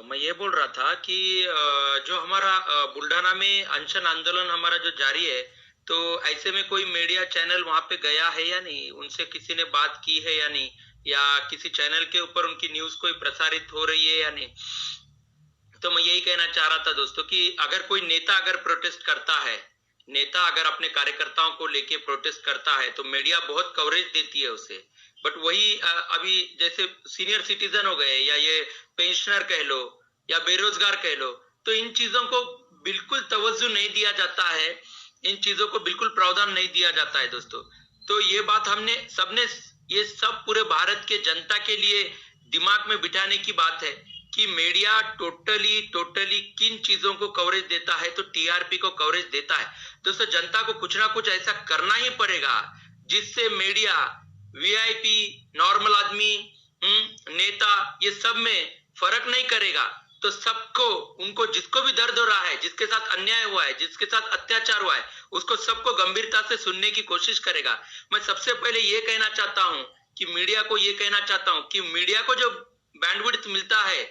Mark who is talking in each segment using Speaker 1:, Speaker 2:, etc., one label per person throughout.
Speaker 1: मैं ये बोल रहा था कि जो हमारा बुल्ढाना में अनशन आंदोलन हमारा जो जारी है, तो ऐसे में कोई मीडिया चैनल वहां पे गया है या नहीं, उनसे किसी ने बात की है या नहीं, या किसी चैनल के ऊपर उनकी न्यूज कोई प्रसारित हो रही है या नहीं। तो मैं यही कहना चाह रहा था दोस्तों कि अगर कोई नेता अगर प्रोटेस्ट करता है, नेता अगर अपने कार्यकर्ताओं को लेके प्रोटेस्ट करता है तो मीडिया बहुत कवरेज देती है उसे। बट वही अभी जैसे सीनियर सिटीजन हो गए या ये पेंशनर कह लो या बेरोजगार कह लो, तो इन चीजों को बिल्कुल तवज्जो नहीं दिया जाता है, इन चीजों को बिल्कुल प्रावधान नहीं दिया जाता है दोस्तों। तो ये बात हमने सबने, ये सब पूरे भारत के जनता के लिए दिमाग में बिठाने की बात है कि मीडिया टोटली टोटली किन चीजों को कवरेज देता है, तो टीआरपी को कवरेज देता है दोस्तों। जनता को कुछ ना कुछ ऐसा करना ही पड़ेगा जिससे मीडिया, वीआईपी, नॉर्मल आदमी, नेता, ये सब में फर्क नहीं करेगा। तो सबको, उनको जिसको भी दर्द हो रहा है, जिसके साथ अन्याय हुआ है, जिसके साथ अत्याचार हुआ है, उसको सबको गंभीरता से सुनने की कोशिश करेगा। मैं सबसे पहले ये कहना चाहता हूं कि मीडिया को ये कहना चाहता हूं कि मीडिया को जो बैंडविड्थ मिलता है,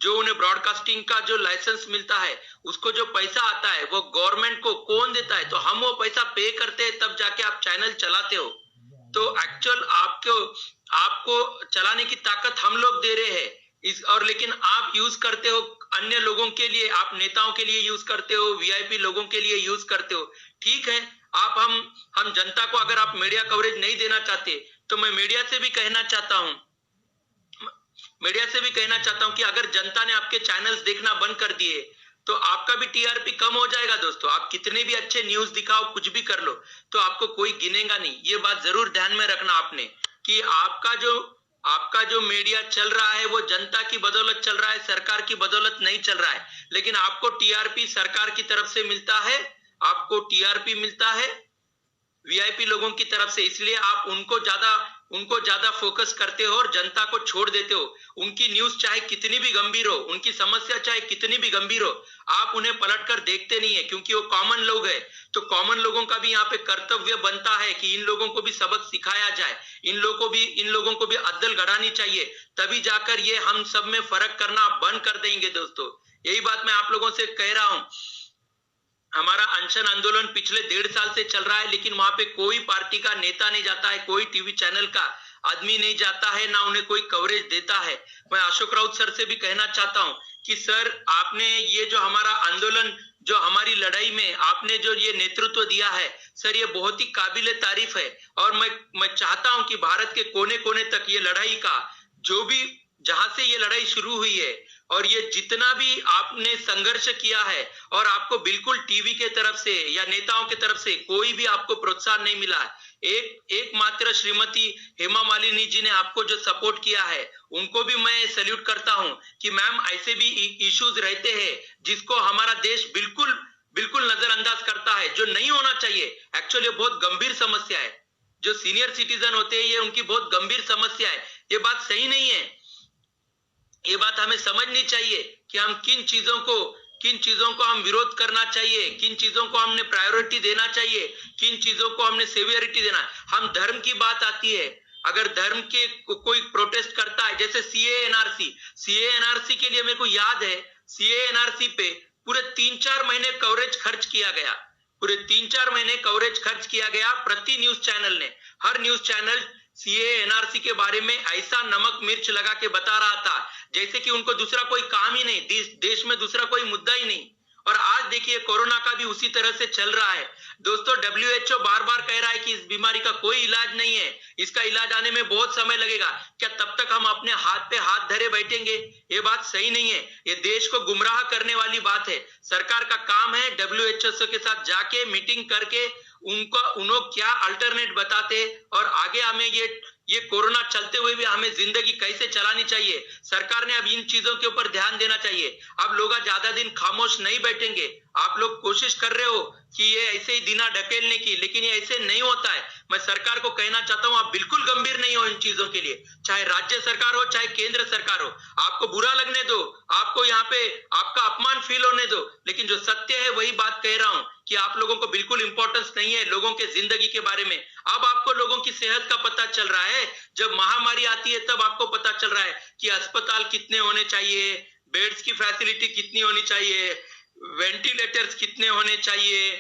Speaker 1: जो उन्हें ब्रॉडकास्टिंग का जो लाइसेंस मिलता है, उसको जो पैसा आता है वो गवर्नमेंट को कौन देता है? तो हम वो पैसा पे करते हैं, तब जाके आप चैनल चलाते हो। तो एक्चुअल आपको आपको चलाने की ताकत हम लोग दे रहे हैं इस, और लेकिन आप यूज करते हो अन्य लोगों के लिए, आप नेताओं के लिए यूज करते हो, वीआईपी लोगों के लिए यूज करते हो। ठीक है, आप हम जनता को अगर आप मीडिया कवरेज नहीं देना चाहते, तो मैं मीडिया से भी कहना चाहता हूं, कि अगर जनता ने आपके चैनल्स देखना बंद कर दिए तो आपका भी टीआरपी कम हो जाएगा दोस्तों। आप कितने भी अच्छे न्यूज दिखाओ, कुछ भी कर लो, तो आपको कोई गिनेगा नहीं। ये बात जरूर ध्यान में रखना आपने कि आपका जो मीडिया चल रहा है वो जनता की बदौलत चल रहा है, सरकार की बदौलत नहीं चल रहा है। लेकिन आपको टीआरपी सरकार की तरफ से मिलता है, आपको टीआरपी मिलता है वीआईपी लोगों की तरफ से, इसलिए आप उनको ज्यादा फोकस करते हो और जनता को छोड़ देते हो। उनकी न्यूज चाहे कितनी भी गंभीर हो, उनकी समस्या चाहे कितनी भी गंभीर हो, आप उन्हें पलटकर देखते नहीं है, क्योंकि वो कॉमन लोग है। तो कॉमन लोगों का भी यहाँ पे कर्तव्य बनता है कि इन लोगों को भी सबक सिखाया जाए, इन लोगों को भी अद्दल गढ़ानी चाहिए, तभी जाकर ये हम सब में फर्क करना बंद कर देंगे दोस्तों। यही बात मैं आप लोगों से कह रहा हूं। हमारा अनशन आंदोलन पिछले 1.5 साल से चल रहा है, लेकिन वहां पे कोई पार्टी का नेता नहीं जाता है, कोई टीवी चैनल का आदमी नहीं जाता है, ना उन्हें कोई कवरेज देता है। मैं अशोक राउत सर से भी कहना चाहता हूं कि सर, आपने ये जो हमारा आंदोलन, जो हमारी लड़ाई में आपने जो ये नेतृत्व दिया है सर, ये बहुत ही काबिले तारीफ है। और मैं चाहता हूं कि भारत के कोने कोने तक ये लड़ाई का, जो भी जहां से ये लड़ाई शुरू हुई है और ये जितना भी आपने संघर्ष किया है, और आपको बिल्कुल टीवी के तरफ से या नेताओं के तरफ से कोई भी आपको प्रोत्साहन नहीं मिला है। एकमात्र श्रीमती हेमा मालिनी जी ने आपको जो सपोर्ट किया है, उनको भी मैं सैल्यूट करता हूं कि मैम, ऐसे भी इश्यूज रहते हैं जिसको हमारा देश बिल्कुल बिल्कुल नजरअंदाज करता है, जो नहीं होना चाहिए। एक्चुअली बहुत गंभीर समस्या है, जो सीनियर सिटीजन होते हैं, ये उनकी बहुत गंभीर समस्या है। ये बात सही नहीं है, ये बात हमें समझनी चाहिए कि हम किन चीजों को हम विरोध करना चाहिए, किन चीजों को हमने प्रायोरिटी देना चाहिए, किन चीजों को हमने सेवियरिटी देना। हम धर्म की बात आती है, अगर धर्म के कोई प्रोटेस्ट करता है, जैसे सीए एनआरसी के लिए मेरे को याद है, सीए एनआरसी पे पूरे 3-4 महीने कवरेज खर्च किया गया, पूरे 3-4 महीने कवरेज खर्च किया गया प्रति न्यूज चैनल ने। हर न्यूज चैनल सीए एनआरसी के बारे में ऐसा नमक मिर्च लगा के बता रहा था जैसे कि उनको दूसरा कोई काम ही नहीं, देश में दूसरा कोई मुद्दा ही नहीं। और आज देखिए, कोरोना का भी उसी तरह से चल रहा है दोस्तों। डब्ल्यूएचओ बार बार कह रहा है कि इस बीमारी का कोई इलाज नहीं है, इसका इलाज आने में बहुत समय लगेगा। क्या तब तक हम अपने हाथ पे हाथ धरे बैठेंगे? ये बात सही नहीं है, ये देश को गुमराह करने वाली बात है। सरकार का काम है डब्ल्यूएचओ के साथ जाके मीटिंग करके उन्हों क्या अल्टरनेट बताते, और आगे हमें ये कोरोना चलते हुए भी हमें जिंदगी कैसे चलानी चाहिए। सरकार ने अब इन चीजों के ऊपर ध्यान देना चाहिए। अब लोग ज्यादा दिन खामोश नहीं बैठेंगे। आप लोग कोशिश कर रहे हो कि ये ऐसे ही दिना ढकेलने की, लेकिन ये ऐसे नहीं होता है। मैं सरकार को कहना चाहता हूं, आप बिल्कुल गंभीर नहीं हो इन चीजों के लिए, चाहे राज्य सरकार हो चाहे केंद्र सरकार हो। आपको बुरा लगने दो, आपको यहाँ पे आपका अपमान फील होने दो, लेकिन जो सत्य है वही बात कह रहा हूं कि आप लोगों को बिल्कुल इंपॉर्टेंस नहीं है लोगों के जिंदगी के बारे में। अब आपको लोगों की सेहत का पता चल रहा है, जब महामारी आती है तब आपको पता चल रहा है कि अस्पताल कितने होने चाहिए, बेड्स की फैसिलिटी कितनी होनी चाहिए, वेंटिलेटर्स कितने होने चाहिए,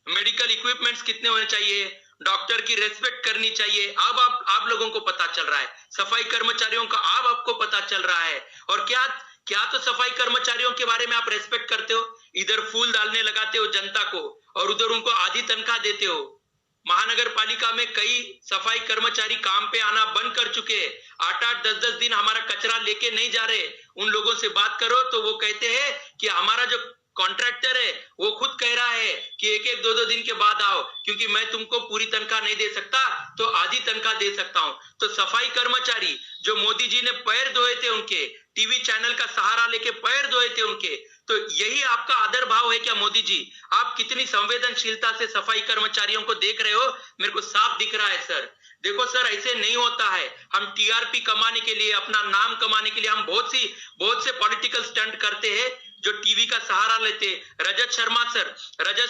Speaker 1: मेडिकल इक्विपमेंट्स कितने होने चाहिए, डॉक्टर की रेस्पेक्ट करनी चाहिए। अब आप लोगों को पता चल रहा है, सफाई कर्मचारियों का अब आपको पता चल रहा है। और क्या क्या तो सफाई कर्मचारियों के बारे में आप रेस्पेक्ट करते हो, इधर फूल डालने लगाते हो जनता को और उधर उनको आधी तनख्वाह देते हो। महानगर पालिका में कई सफाई कर्मचारी काम पे आना बंद कर चुके हैं, 8-8, 10-10 दिन हमारा कचरा लेके नहीं जा रहे। उन लोगों से बात करो तो वो कहते हैं कि हमारा जो कॉन्ट्रैक्टर है वो खुद कह रहा है कि 1-1, 2-2 दिन के बाद आओ, क्योंकि मैं तुमको पूरी तनख्वाह नहीं दे सकता तो आधी तनख्वाह दे सकता हूं। तो सफाई कर्मचारी जो मोदी जी ने पैर धोए थे, उनके टीवी चैनल का सहारा लेके पैर धोए थे उनके, तो यही आपका आदर भाव है क्या मोदी जी? आप कितनी संवेदनशीलता से सफाई कर्मचारियों को देख रहे हो, मेरे को साफ दिख रहा है सर। देखो सर, ऐसे नहीं होता है। हम टीआरपी कमाने के लिए, अपना नाम कमाने के लिए हम बहुत से पॉलिटिकल स्टंट करते हैं जो टीवी का सहारा लेते। रजत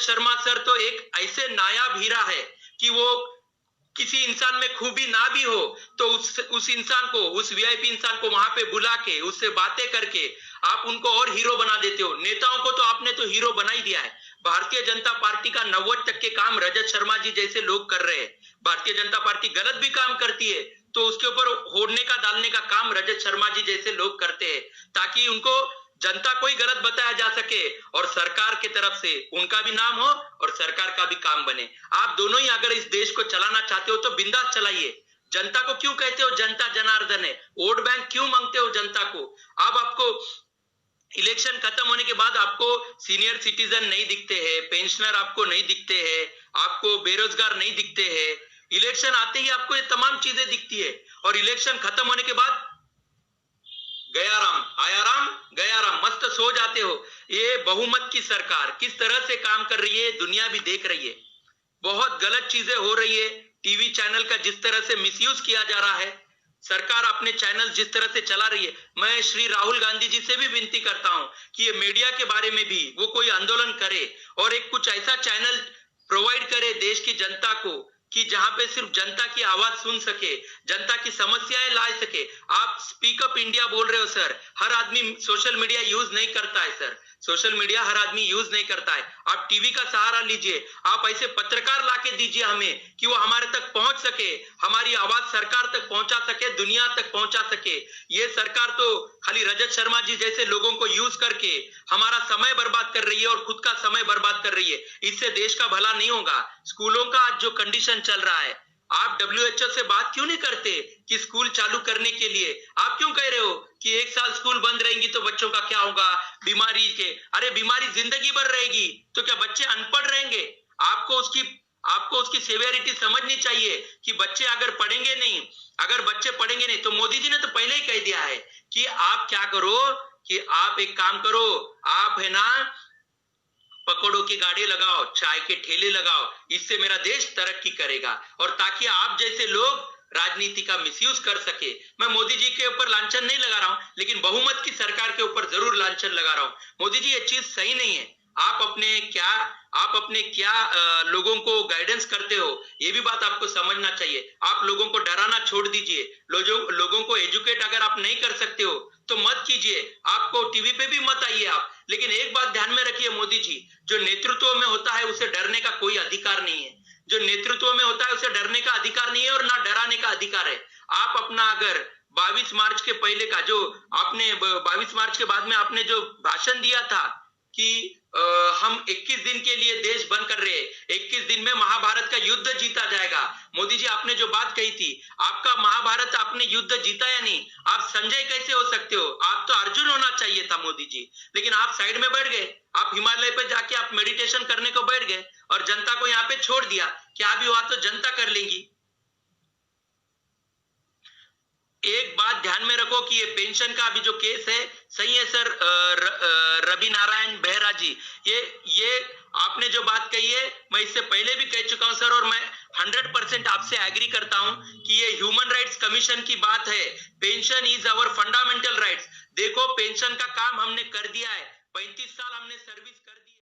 Speaker 1: शर्मा सर तो एक ऐसे नायाब हीरा है कि वो किसी इंसान में खूबी ना भी हो तो उस इंसान को, उस वीआईपी इंसान को वहां पे बुला के उससे बातें करके आप उनको और हीरो बना देते हो। नेताओं को तो आपने तो हीरो बना ही दिया है। भारतीय जनता पार्टी का 90% काम रजत शर्मा जी जैसे लोग कर रहे हैं। भारतीय जनता पार्टी गलत भी काम करती है तो उसके ऊपर होड़ने का डालने का काम रजत शर्मा जी जैसे लोग करते हैं, ताकि उनको जनता को ही गलत बताया जा सके और सरकार की तरफ से उनका भी नाम हो और सरकार का भी काम बने। आप दोनों ही अगर इस देश को चलाना चाहते हो तो बिंदास चलाइए। जनता को क्यों कहते हो जनता जनार्दन है? वोट बैंक क्यों मांगते हो जनता को? अब आपको इलेक्शन खत्म होने के बाद आपको सीनियर सिटीजन नहीं दिखते हैं, पेंशनर आपको नहीं दिखते हैं, आपको बेरोजगार नहीं दिखते हैं। इलेक्शन आते ही आपको ये तमाम चीजें दिखती है और इलेक्शन खत्म होने के बाद गया राम आया राम गया राम, मस्त सो जाते हो। ये बहुमत की सरकार किस तरह से काम कर रही है दुनिया भी देख रही है। बहुत गलत चीजें हो रही है। टीवी चैनल का जिस तरह से मिसयूज किया जा रहा है, सरकार अपने चैनल जिस तरह से चला रही है, मैं श्री राहुल गांधी जी से भी विनती करता हूं कि ये मीडिया के बारे में भी वो कोई आंदोलन करे और एक कुछ ऐसा चैनल प्रोवाइड करे देश की जनता को कि जहां पे सिर्फ जनता की आवाज सुन सके, जनता की समस्याएं ला सके। आप स्पीक अप इंडिया बोल रहे हो सर, हर आदमी सोशल मीडिया यूज नहीं करता है सर, सोशल मीडिया हर आदमी यूज नहीं करता है। आप टीवी का सहारा लीजिए, आप ऐसे पत्रकार लाके दीजिए हमें कि वो हमारे तक पहुंच सके, हमारी आवाज सरकार तक पहुंचा सके, दुनिया तक पहुंचा सके। ये सरकार तो खाली रजत शर्मा जी जैसे लोगों को यूज करके हमारा समय बर्बाद कर रही है और खुद का समय बर्बाद कर रही है। इससे देश का भला नहीं होगा। स्कूलों का आज जो कंडीशन चल रहा है, आप WHO से बात क्यों नहीं करते कि स्कूल चालू करने के लिए? आप क्यों कह रहे हो कि 1 साल स्कूल बंद रहेंगी तो बच्चों का क्या होगा, बीमारी के? अरे बीमारी जिंदगी भर रहेगी तो क्या बच्चे अनपढ़ रहेंगे? आपको उसकी सेवेरिटी समझनी चाहिए कि बच्चे अगर पढ़ेंगे नहीं तो मोदी जी ने तो पहले ही कह दिया है कि आप क्या करो कि आप एक काम करो, आप है ना पकौड़ों की गाड़ी लगाओ, चाय के ठेले लगाओ, इससे मेरा देश तरक्की करेगा। और ताकि आप जैसे लोग राजनीति का मिसयूज कर सके। मैं मोदी जी के ऊपर लांछन नहीं लगा रहा हूं, लेकिन बहुमत की सरकार के ऊपर जरूर लांछन लगा रहा हूं। मोदी जी ये चीज सही नहीं है। आप अपने क्या लोगों को गाइडेंस करते हो, ये भी बात आपको समझना चाहिए। आप लोगों को डराना छोड़ दीजिए। लोगों को एजुकेट अगर आप नहीं कर सकते हो तो मत कीजिए। आपको टीवी पे भी मत आइए आप। लेकिन एक बात ध्यान में रखिए मोदी जी, जो नेतृत्व में होता है उसे डरने का कोई अधिकार नहीं है। जो नेतृत्व में होता है उसे डरने का अधिकार नहीं है और ना डराने का अधिकार है। आप अपना अगर 22 मार्च के पहले का जो आपने 22 मार्च के बाद में आपने जो भाषण दिया था कि हम 21 दिन के लिए देश बंद कर रहे हैं, 21 दिन में महाभारत का युद्ध जीता जाएगा। मोदी जी आपने जो बात कही थी, आपका महाभारत आपने युद्ध जीता या नहीं? आप संजय कैसे हो सकते हो? आप तो अर्जुन होना चाहिए था मोदी जी, लेकिन आप साइड में बैठ गए। आप हिमालय पे जाके आप मेडिटेशन करने को बैठ गए और जनता को यहाँ पे छोड़ दिया। क्या भी हुआ तो जनता कर लेगी। एक बात ध्यान में रखो कि ये पेंशन का अभी जो केस है सही है सर। रवि नारायण बेहरा जी, ये आपने जो बात कही है मैं इससे पहले भी कह चुका हूं सर, और मैं 100% आपसे एग्री करता हूं कि ये ह्यूमन राइट्स कमीशन की बात है। Pension is our fundamental rights. देखो पेंशन का काम हमने कर दिया है, 35 साल हमने सर्विस कर दी।